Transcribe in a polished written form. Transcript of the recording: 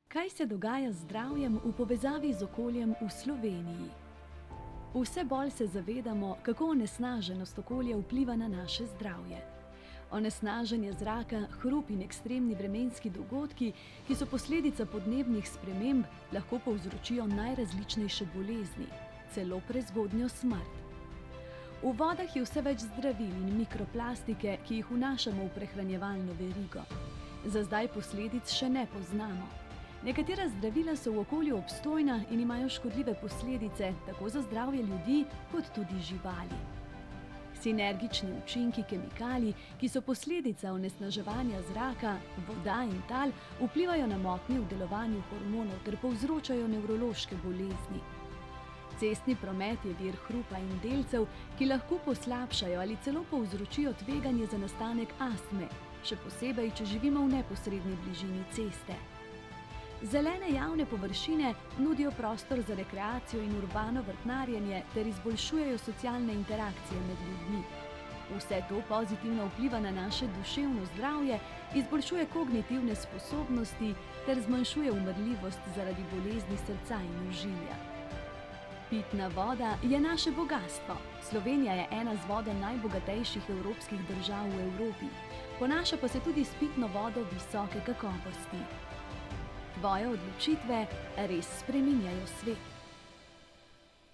Kaj se dogaja z zdravjem v povezavi z okoljem v Sloveniji? Vse bolj se zavedamo, kako onesnaženost okolja vpliva na naše zdravje. Onesnaženje zraka, hrup in ekstremni vremenski dogodki, ki so posledica podnebnih sprememb, lahko povzročijo najrazličnejše bolezni, celo prezgodnjo smrt. V vodah je vse več zdravil in mikroplastike, ki jih vnašamo v prehranjevalno verigo. Za zdaj posledic še ne poznamo. Nekatera zdravila so v okolju obstojna in imajo škodljive posledice tako za zdravje ljudi kot tudi živali. Sinergični učinki kemikalij, ki so posledica onesnaževanja zraka, voda in tal, vplivajo na motnje v delovanju hormonov ter povzročajo nevrološke bolezni. Cestni promet je vir hrupa in delcev, ki lahko poslabšajo ali celo povzročijo tveganje za nastanek astme, še posebej, če živimo v neposredni bližini ceste. Zelene javne površine nudijo prostor za rekreacijo in urbano vrtnarjenje ter izboljšujejo socialne interakcije med ljudmi. Vse to pozitivno vpliva na naše duševno zdravje, izboljšuje kognitivne sposobnosti ter zmanjšuje umrljivost zaradi bolezni srca in ožilja. Pitna voda je naše bogastvo. Slovenija je ena z vodo najbogatejših evropskih držav v Evropi. Ponaša pa se tudi s pitno vodo visoke kakovosti. Tvoje odločitve res spreminjajo svet.